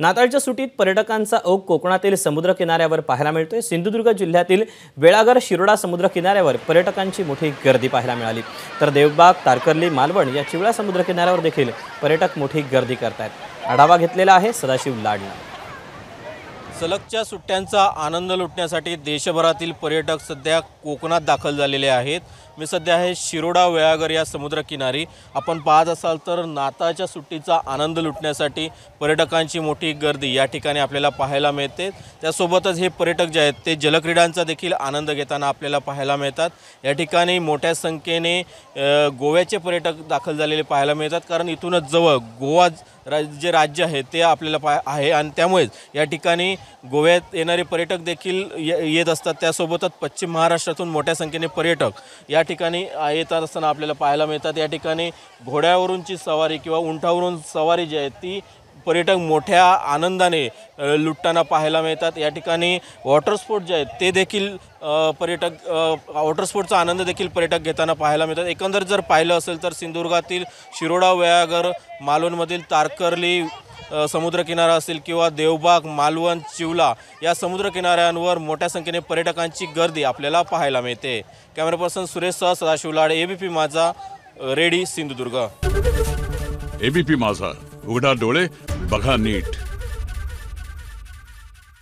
नाताळच्या सुट्टीत पर्यटकांचा ओघ कोकणातील समुद्र किनाऱ्यावर पाहायला मिळतोय। सिंधुदुर्ग जिल्ह्यातील बेळागर शिरोडा समुद्र किनाऱ्यावर पर्यटकांची मोठी गर्दी पाहायला मिळाली। तर देवबाग, तारकर्ली, मालवण या चिवळा समुद्र किनाऱ्यावर देखील पर्यटक मोठी गर्दी करतायत। आढावा घेतलेला आहे सदाशिव लाडला। सलगच्या सुट्ट्यांचा आनंद लुटण्यासाठी देशभरातील पर्यटक सध्या कोकणात दाखल झालेले आहेत। मी सध्या आहे शिरोडा वेळागर या समुद्रकिनारी। आपण पाहत असाल तर नाताळच्या सुट्टीचा आनंद लुटण्यासाठी पर्यटकांची मोठी गर्दी या ठिकाणी आपल्याला पाहायला मिळते। त्यासोबतच हे पर्यटक जे आहेत ते जलक्रीडांचा देखील आनंद घेताना आपल्याला पाहायला मिळतात। या ठिकाणी मोठ्या संख्येने गोव्याचे पर्यटक दाखल झालेले पाहायला मिळतात, कारण इथूनच जवळ गोवा जे राज्य आहे ते आपल्याला आहे आणि त्यामुळेच या ठिकाणी गोव्यात येणारे पर्यटक देखील येत असतात। त्यासोबतच पश्चिम महाराष्ट्रातून मोठ्या संख्येने पर्यटक या ठिकाणी येत असताना आपल्याला पाहायला मिळतात। या ठिकाणी घोड्यावरूनची सवारी किंवा उंटावरून सवारी जी आहे ती पर्यटक मोठ्या आनंदाने लुटताना पाहायला मिळतात। या ठिकाणी वॉटर स्पोर्ट जे आहेत ते देखील वॉटर स्पोर्टचा आनंद देखील पर्यटक घेताना पाहायला मिळतात। एकंदर जर पाहिलं असेल तर सिंधुदुर्गातील शिरोडा वेळागर, मालवणमधील तारकर्ली समुद्रकिनारा असेल किंवा देवबाग, मालवण, चिवला या समुद्रकिनाऱ्यांवर मोठ्या संख्येने पर्यटकांची गर्दी आपल्याला पाहायला मिळते। कॅमेरा पर्सन सुरेशसह सदाशिव लाडे, एबीपी माझा, रेडी, सिंधुदुर्ग। एबीपी माझा, उघडा डोळे बघा नीट।